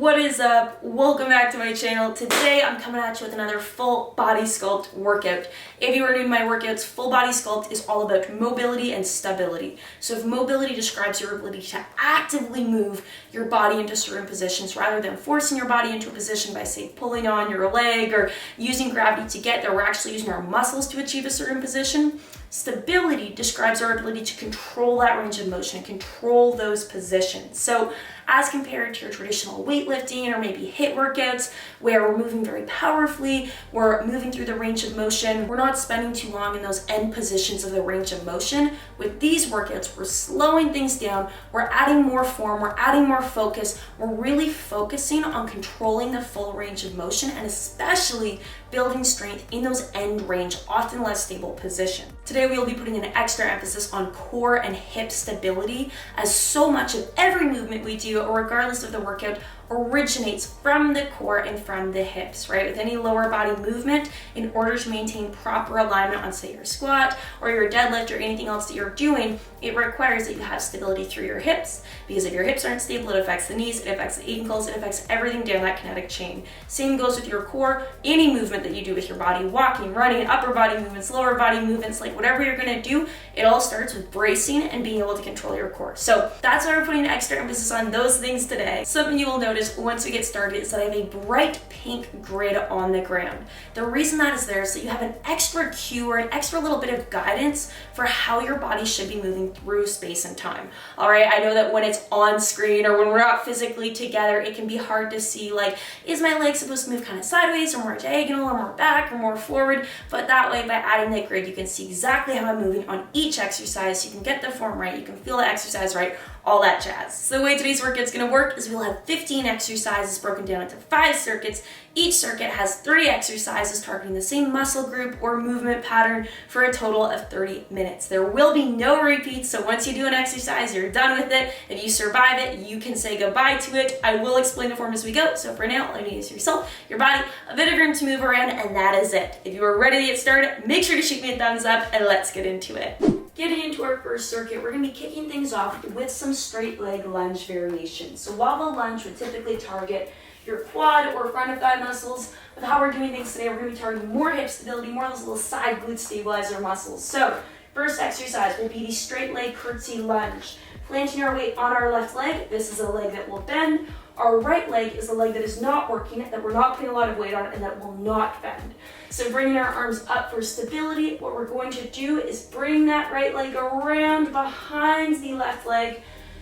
What is up? Welcome back to my channel. Today I'm coming at you with another full body sculpt workout. If you are new to my workouts, full body sculpt is all about mobility and stability. So if mobility describes your ability to actively move your body into certain positions rather than forcing your body into a position by, say, pulling on your leg or using gravity to get there, we're actually using our muscles to achieve a certain position. Stability describes our ability to control that range of motion and control those positions. So as compared to your traditional weightlifting or maybe HIIT workouts where we're moving very powerfully, we're moving through the range of motion, we're not spending too long in those end positions of the range of motion. With these workouts, we're slowing things down, we're adding more form, we're adding more focus, we're really focusing on controlling the full range of motion and especially building strength in those end range, often less stable positions. Today we will be putting an extra emphasis on core and hip stability, as so much of every movement we do, or regardless of the workout, originates from the core and from the hips, right? With any lower body movement, in order to maintain proper alignment on, say, your squat or your deadlift or anything else that you're doing, it requires that you have stability through your hips, because if your hips aren't stable, it affects the knees, it affects the ankles, it affects everything down that kinetic chain. Same goes with your core. Any movement that you do with your body, walking, running, upper body movements, lower body movements, like whatever you're gonna do, it all starts with bracing and being able to control your core. So that's why we're putting extra emphasis on those things today. Something you will notice once we get started is that I have a bright pink grid on the ground. The reason that is there is that you have an extra cue or an extra little bit of guidance for how your body should be moving through space and time. All right, I know that when it's on screen or when we're not physically together, it can be hard to see, like, is my leg supposed to move kind of sideways or more diagonal or more back or more forward? But that way, by adding that grid, you can see exactly how I'm moving on each exercise. You can get the form right, you can feel the exercise right, all that jazz. So the way today's workout's gonna work is we'll have 15 exercises broken down into 5 circuits. Each circuit has 3 exercises targeting the same muscle group or movement pattern for a total of 30 minutes. There will be no repeats, so once you do an exercise, you're done with it. If you survive it, you can say goodbye to it. I will explain the form as we go, so for now, all you need is yourself, your body, a bit of room to move around, and that is it. If you are ready to get started, make sure to shoot me a thumbs up, and let's get into it. Getting into our first circuit, we're going to be kicking things off with some straight leg lunge variations. So while the lunge would typically target your quad or front of thigh muscles, with how we're doing things today, we're going to be targeting more hip stability, more of those little side glute stabilizer muscles. So first exercise will be the straight leg curtsy lunge. Planting our weight on our left leg, this is a leg that will bend. Our right leg is a leg that is not working, that we're not putting a lot of weight on, and that will not bend. So bringing our arms up for stability, what we're going to do is bring that right leg around behind the left leg,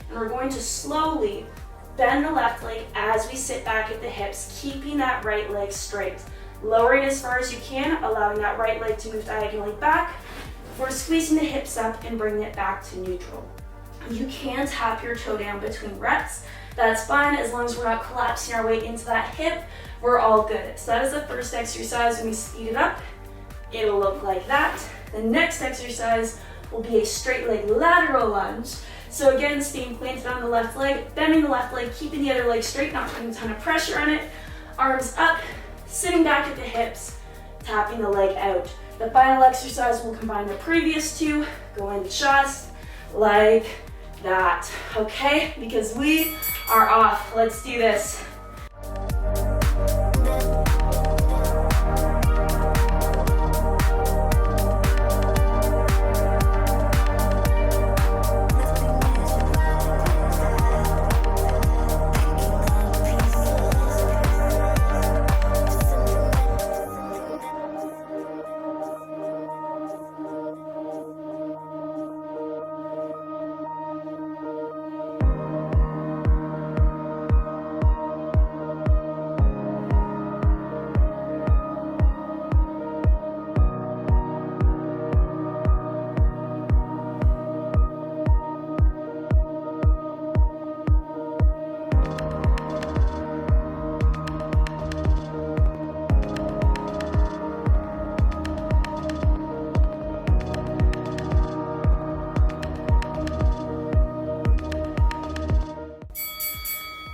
and we're going to slowly bend the left leg as we sit back at the hips, keeping that right leg straight. Lowering as far as you can, allowing that right leg to move diagonally back before squeezing the hips up and bringing it back to neutral. You can tap your toe down between reps. That's fine, as long as we're not collapsing our weight into that hip, we're all good. So that is the first exercise. When we speed it up, it'll look like that. The next exercise will be a straight leg lateral lunge. So again, staying planted on the left leg, bending the left leg, keeping the other leg straight, not putting a ton of pressure on it. Arms up, sitting back at the hips, tapping the leg out. The final exercise will combine the previous two, going just like that, okay? Because we are off. Let's do this.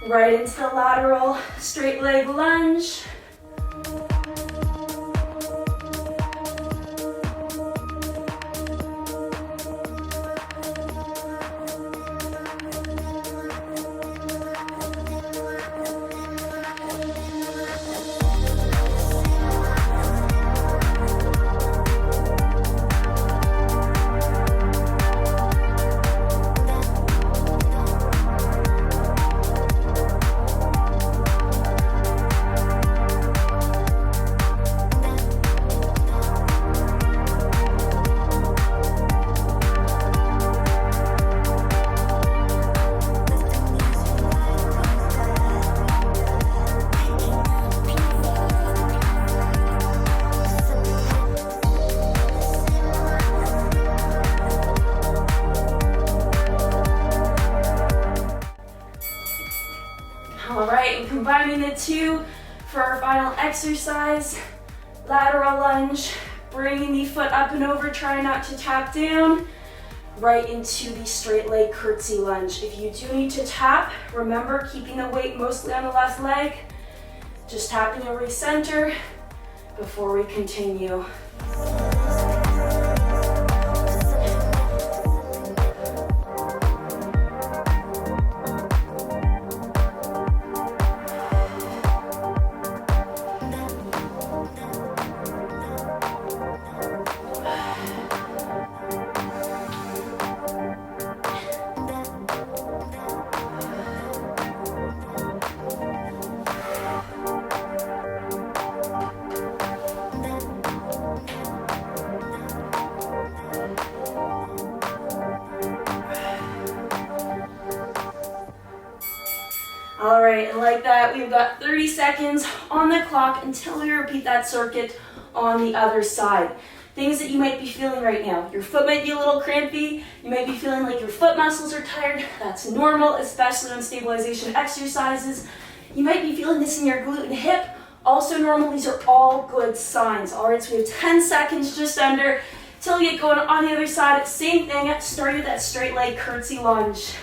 Right into the lateral straight leg lunge. combining the two for our final exercise. Lateral lunge, bringing the foot up and over, try not to tap down, right into the straight leg curtsy lunge. If you do need to tap, remember keeping the weight mostly on the left leg, just tapping to recenter before we continue. All right, and like that, we've got 30 seconds on the clock until we repeat that circuit on the other side. Things that you might be feeling right now. Your foot might be a little crampy. You might be feeling like your foot muscles are tired. That's normal, especially on stabilization exercises. You might be feeling this in your glute and hip. Also normal. These are all good signs. All right, so we have 10 seconds just under till we get going on the other side. Same thing, starting with that straight leg curtsy lunge.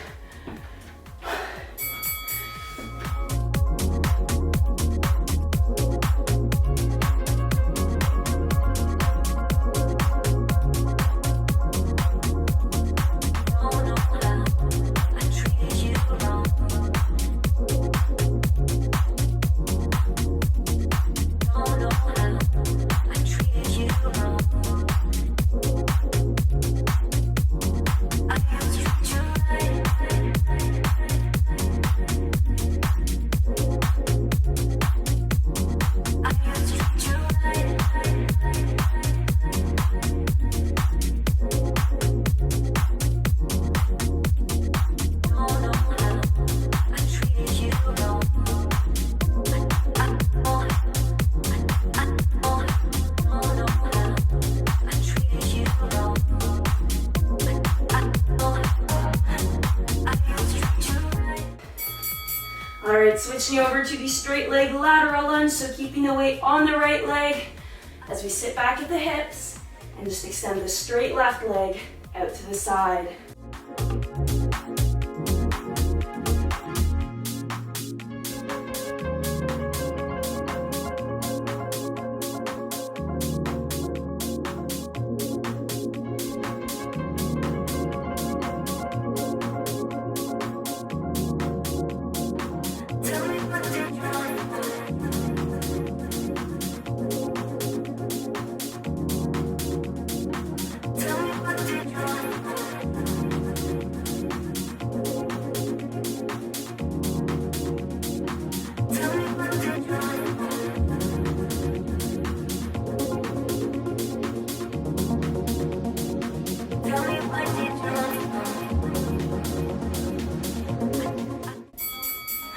All right, switching over to the straight leg lateral lunge, so keeping the weight on the right leg as we sit back at the hips and just extend the straight left leg out to the side.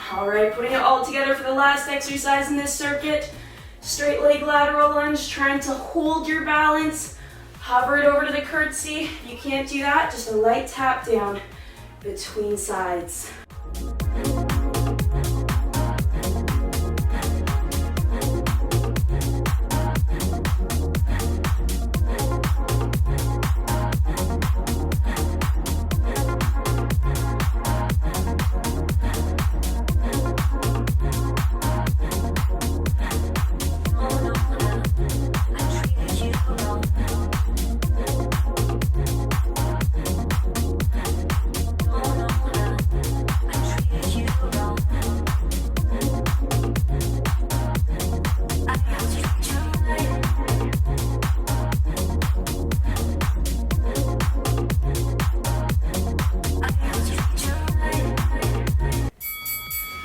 All right, putting it all together for the last exercise in this circuit. Straight leg lateral lunge, trying to hold your balance. Hover it over to the curtsy. If you can't do that, just a light tap down between sides.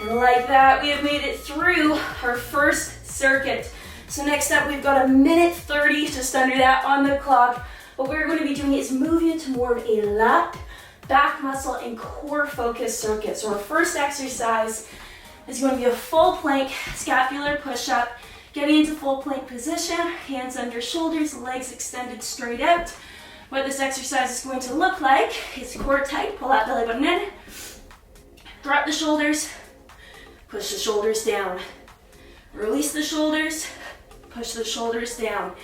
Like that, we have made it through our first circuit. So next up, we've got a minute 30, just under that on the clock. What we're going to be doing is moving into more of a lat, back muscle, and core focus circuit. So our first exercise is going to be a full plank scapular push-up. Getting into full plank position, hands under shoulders, legs extended straight out. What this exercise is going to look like is core tight, pull that belly button in, drop the shoulders, push the shoulders down. Release the shoulders, push the shoulders down.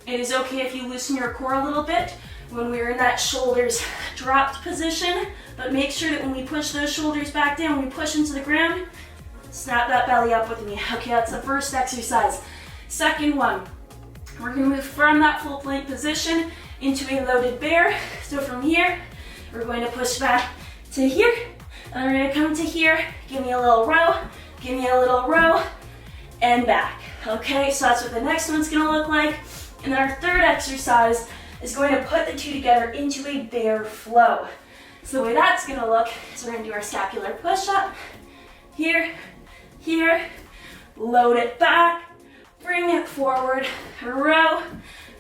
It is okay if you loosen your core a little bit when we're in that shoulders dropped position, but make sure that when we push those shoulders back down, when we push into the ground, snap that belly up with me. Okay, that's the first exercise. Second one, we're gonna move from that full plank position into a loaded bear. So from here, we're going to push back to here, and we're gonna come to here, give me a little row, give me a little row, and back. Okay, so that's what the next one's gonna look like. And then our third exercise is going to put the two together into a bear flow. So the way that's gonna look is we're gonna do our scapular push-up. Here, here, load it back, bring it forward, row,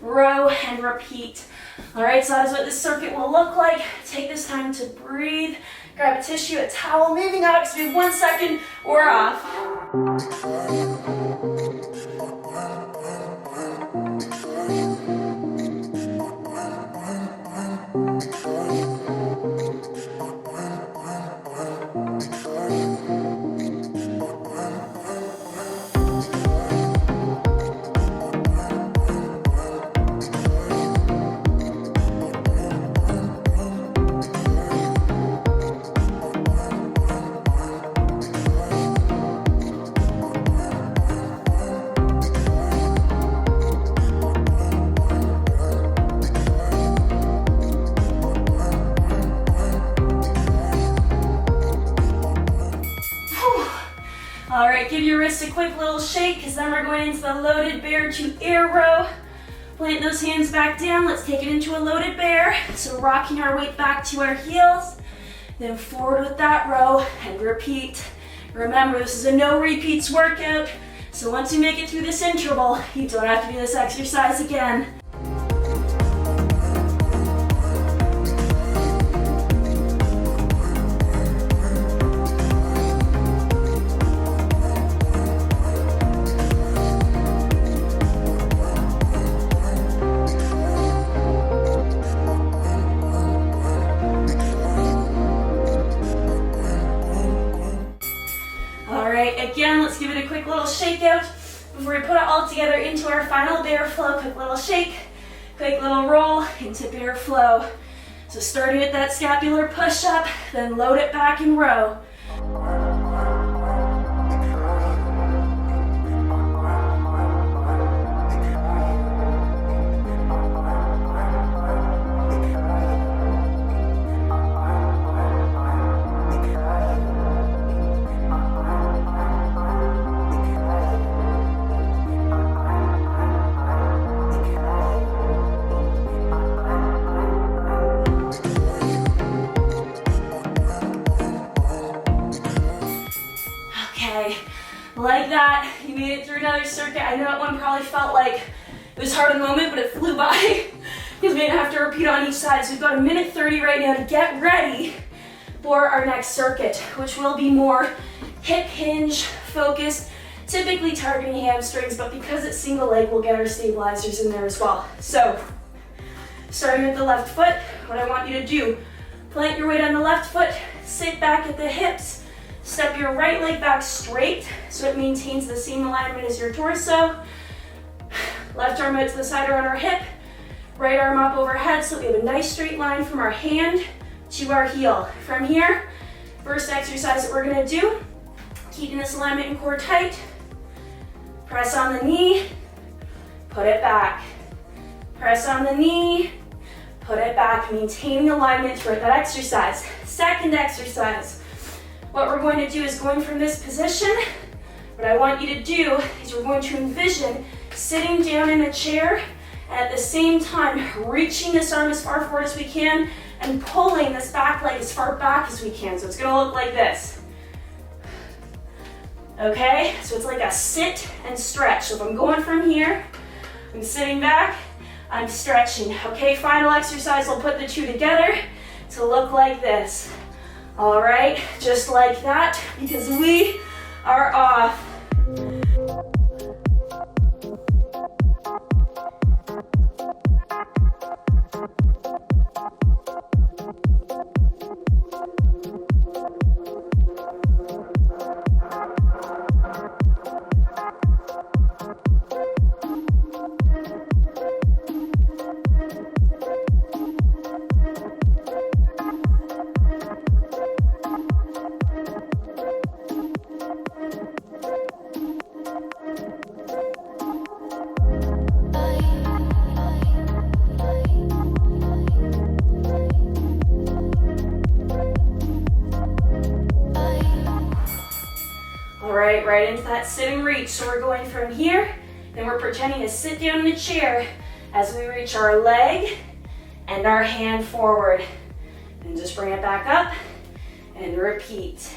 row, and repeat. All right, so that is what this circuit will look like. Take this time to breathe. Grab a tissue, a towel, moving out, because we have 1 second, we're off. All right, give your wrists a quick little shake, because then we're going into the loaded bear to air row. Plant those hands back down. Let's take it into a loaded bear. So rocking our weight back to our heels, then forward with that row and repeat. Remember, this is a no repeats workout. So once you make it through this interval, you don't have to do this exercise again. Again, let's give it a quick little shake out before we put it all together into our final bear flow. Quick little shake, quick little roll into bear flow. So starting with that scapular push up, then load it back and row. Like that, you made it through another circuit. I know that one probably felt like it was hard in the moment, but it flew by because we didn't have to repeat on each side. So we've got 1:30 right now to get ready for our next circuit, which will be more hip hinge focused, typically targeting hamstrings, but because it's single leg, we'll get our stabilizers in there as well. So starting with the left foot, what I want you to do, plant your weight on the left foot, sit back at the hips, step your right leg back straight so it maintains the same alignment as your torso. Left arm out to the side around our hip, right arm up overhead so we have a nice straight line from our hand to our heel. From here, first exercise that we're gonna do, keeping this alignment and core tight, press on the knee, put it back. Press on the knee, put it back, maintaining alignment throughout that exercise. Second exercise, what we're going to do is going from this position, what I want you to do is we're going to envision sitting down in a chair and at the same time reaching this arm as far forward as we can and pulling this back leg as far back as we can. So it's gonna look like this. Okay, so it's like a sit and stretch. So if I'm going from here, I'm sitting back, I'm stretching. Okay, final exercise, we'll put the two together to look like this. All right, just like that, because we are off. right into that sit and reach. So we're going from here, then we're pretending to sit down in the chair as we reach our leg and our hand forward. And just bring it back up and repeat.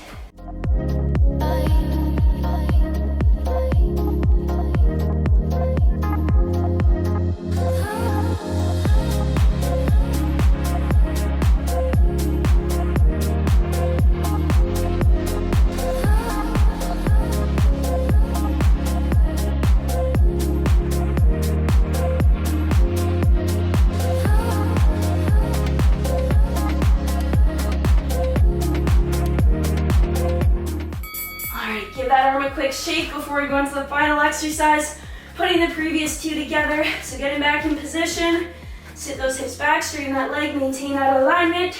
Quick shake before we go into the final exercise, putting the previous two together. So getting back in position, sit those hips back, straighten that leg, maintain that alignment,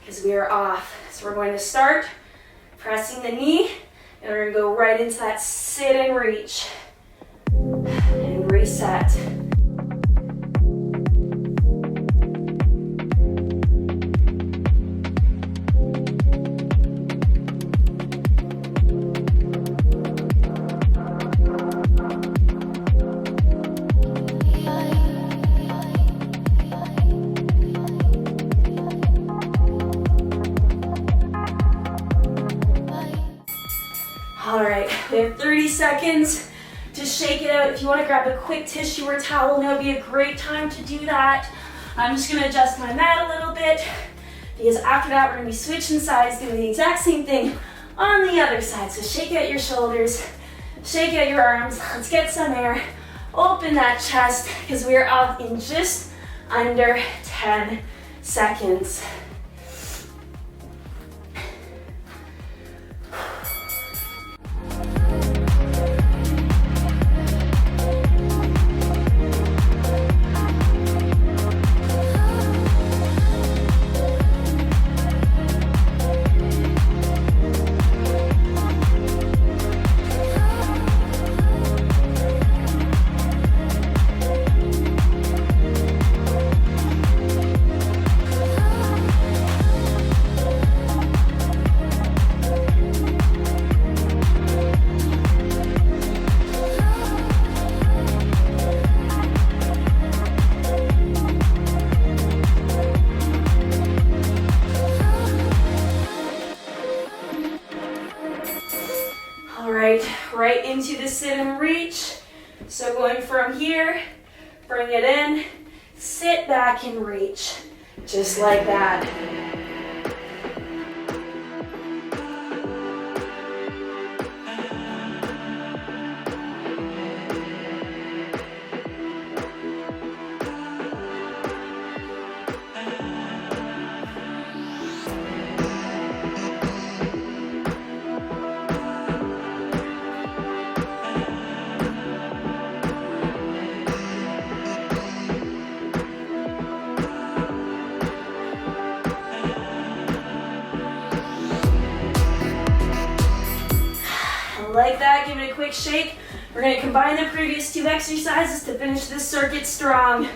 because we are off. So we're going to start pressing the knee, and we're going to go right into that sit and reach, and reset. We have 30 seconds to shake it out. If you want to grab a quick tissue or towel, now would be a great time to do that. I'm just going to adjust my mat a little bit, because after that we're going to be switching sides, doing the exact same thing on the other side. So shake out your shoulders, shake out your arms. Let's get some air. Open that chest, because we are off in just under 10 seconds. Right into the sit and reach. So going from here, bring it in, sit back and reach, just like that. Like that, give it a quick shake. We're going to combine the previous two exercises to finish this circuit strong.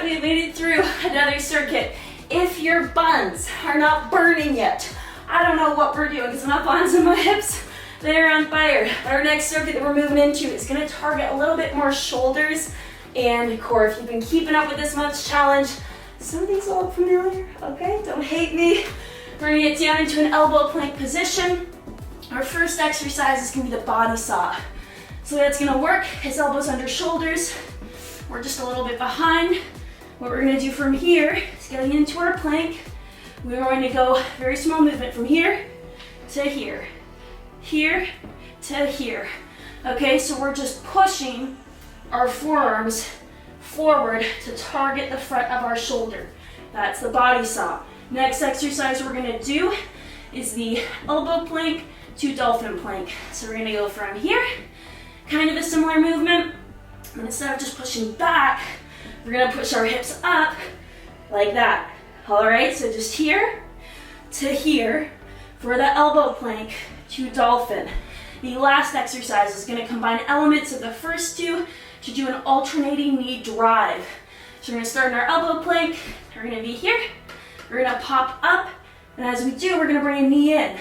We've made it through another circuit. If your buns are not burning yet, I don't know what we're doing, because my buns and my hips, they're on fire. But our next circuit that we're moving into is going to target a little bit more shoulders and core. If you've been keeping up with this month's challenge, some of these will look familiar, okay? Don't hate me. We're going to get down into an elbow plank position. Our first exercise is going to be the body saw. So that's going to work. His elbows under shoulders. We're just a little bit behind. What we're going to do from here is getting into our plank. We're going to go very small movement from here to here, here to here. Okay, so we're just pushing our forearms forward to target the front of our shoulder. That's the body saw. Next exercise we're gonna do is the elbow plank to dolphin plank. So we're gonna go from here, kind of a similar movement. And instead of just pushing back, we're gonna push our hips up like that. All right, so just here to here for the elbow plank to dolphin. The last exercise is gonna combine elements of the first two to do an alternating knee drive. So we're gonna start in our elbow plank. We're gonna be here. We're gonna pop up, and as we do, we're gonna bring a knee in,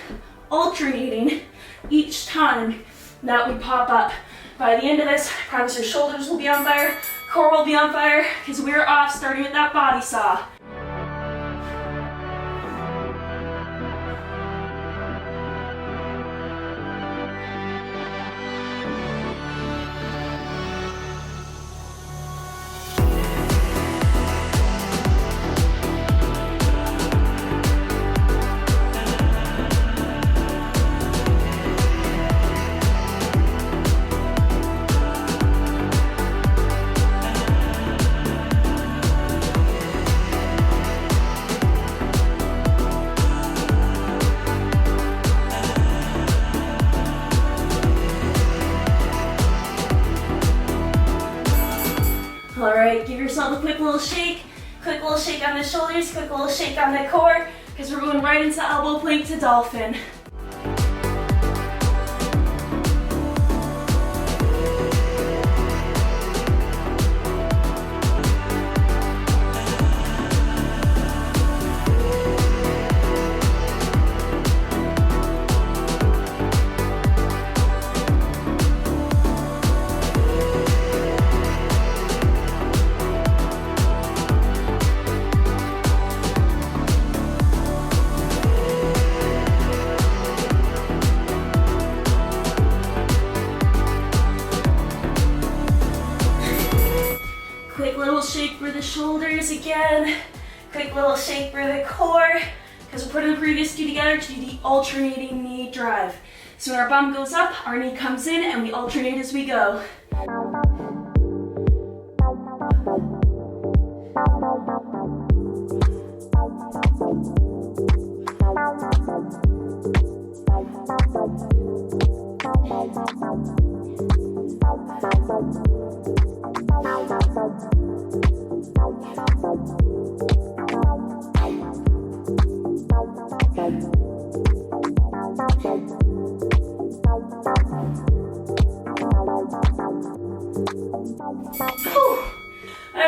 alternating each time that we pop up. By the end of this, I promise your shoulders will be on fire, core will be on fire, because we're off starting with that body saw. All right, give yourself a quick little shake on the shoulders, quick little shake on the core, because we're going right into elbow plank to dolphin. Quick little shake for the shoulders again. Quick little shake for the core, because we're putting the previous two together to do the alternating knee drive. So when our bum goes up, our knee comes in, and we alternate as we go. I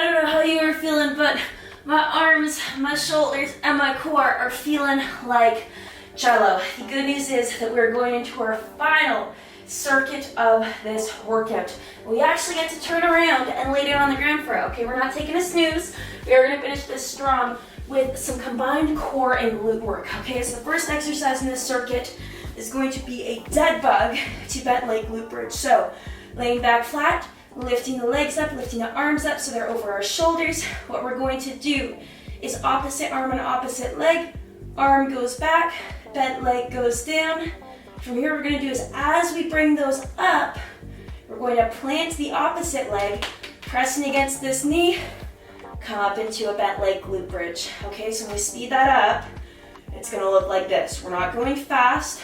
don't know how you are feeling, but my arms, my shoulders, and my core are feeling like jello. The good news is that we're going into our final circuit of this workout. We actually get to turn around and lay down on the ground for it. Okay, we're not taking a snooze. We are going to finish this strong with some combined core and glute work. Okay, so the first exercise in this circuit is going to be a dead bug to bent leg glute bridge. So laying back flat, lifting the legs up, lifting the arms up so they're over our shoulders. What we're going to do is opposite arm and opposite leg. Arm goes back, bent leg goes down. From here, we're going to do is as we bring those up, we're going to plant the opposite leg, pressing against this knee, come up into a bent leg glute bridge. Okay, so when we speed that up, it's going to look like this. We're not going fast.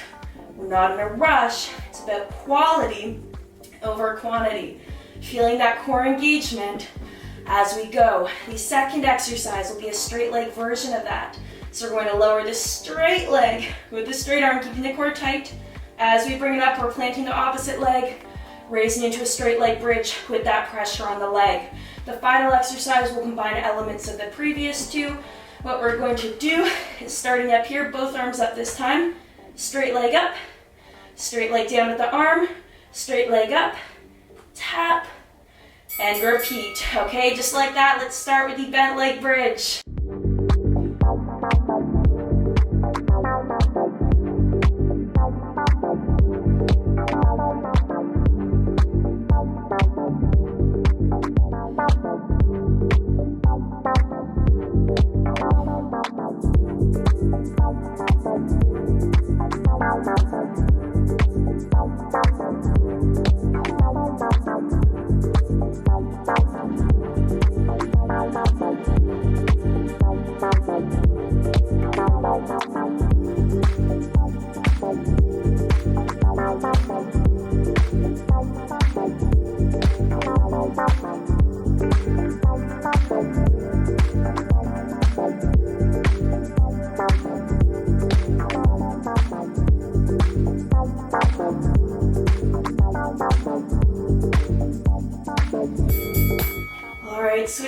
We're not in a rush. It's about quality over quantity. Feeling that core engagement as we go. The second exercise will be a straight leg version of that. So we're going to lower the straight leg with the straight arm, keeping the core tight. As we bring it up, we're planting the opposite leg, raising into a straight leg bridge with that pressure on the leg. The final exercise will combine elements of the previous two. What we're going to do is starting up here, both arms up this time, straight leg up, straight leg down with the arm, straight leg up, tap, and repeat. Okay, just like that, let's start with the bent leg bridge.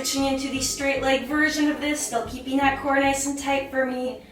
switching into the straight leg version of this, still keeping that core nice and tight for me.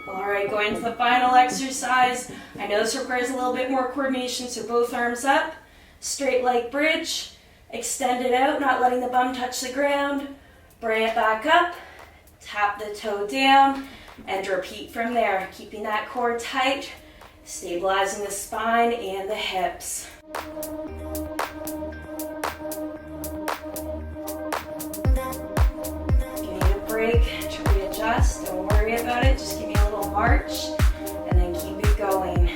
Alright, going to the final exercise. I know this requires a little bit more coordination, so both arms up, straight leg bridge, extend it out, not letting the bum touch the ground, bring it back up, tap the toe down, and repeat from there, keeping that core tight, stabilizing the spine and the hips. Give me a break to readjust, don't worry about it, just give me a little march, and then keep it going.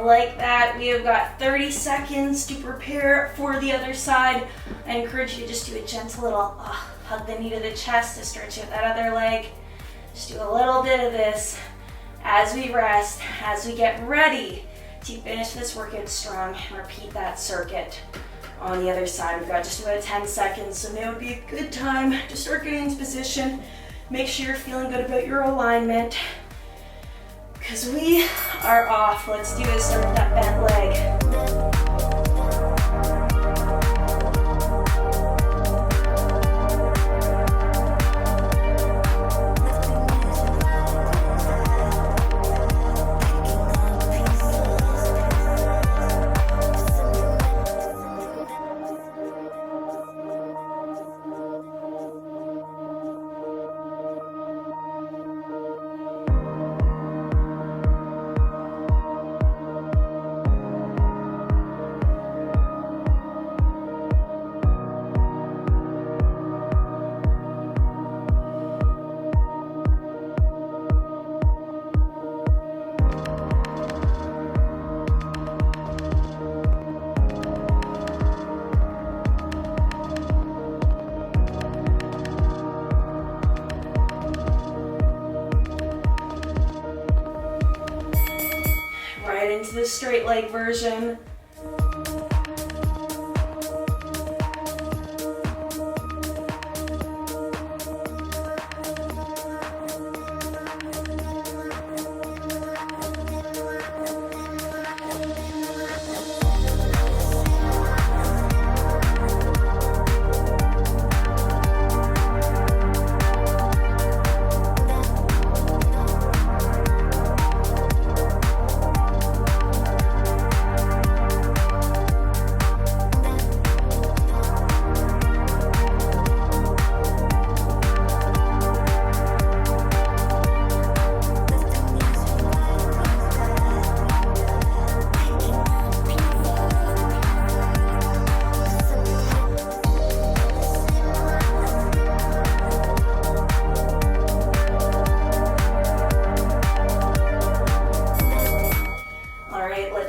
Like that, we have got 30 seconds to prepare for the other side. I encourage you to just do a gentle little hug the knee to the chest to stretch out that other leg. Just do a little bit of this as we rest, as we get ready to finish this workout strong and repeat that circuit on the other side. We've got just about 10 seconds, so now would be a good time to start getting into position. Make sure you're feeling good about your alignment, because we are off. Let's do this, start with that bent leg. Into the straight leg version.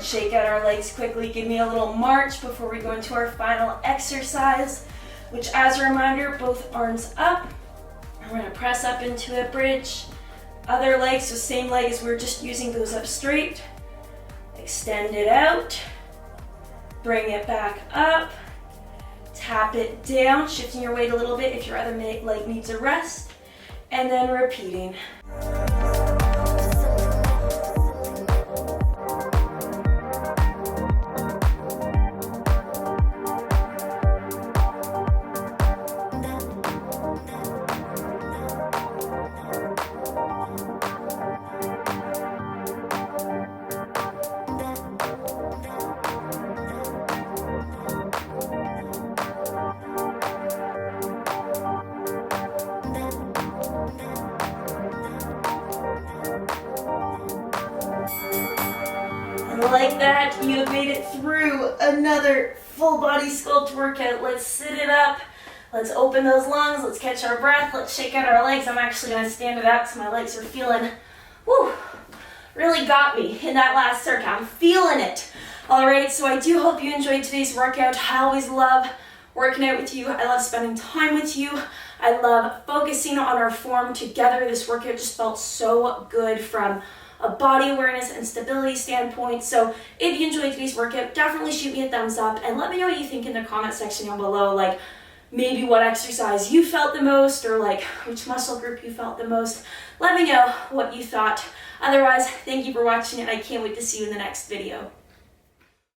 Shake out our legs quickly, give me a little march before we go into our final exercise, which, as a reminder, both arms up. We're going to press up into a bridge. Other leg, so same leg as we were just using, goes up straight. Extend it out. Bring it back up. Tap it down, shifting your weight a little bit if your other leg needs a rest. And then repeating. Like that, you have made it through another full body sculpt workout. Let's sit it up. Let's open those lungs. Let's catch our breath. Let's shake out our legs. I'm actually going to stand it up so my legs are feeling, whoo, really got me in that last circuit. I'm feeling it. All right, so I do hope you enjoyed today's workout. I always love working out with you. I love spending time with you. I love focusing on our form together. This workout just felt so good from a body awareness and stability standpoint. So if you enjoyed today's workout, definitely shoot me a thumbs up and let me know what you think in the comment section down below, like maybe what exercise you felt the most or like which muscle group you felt the most. Let me know what you thought. Otherwise, thank you for watching and I can't wait to see you in the next video.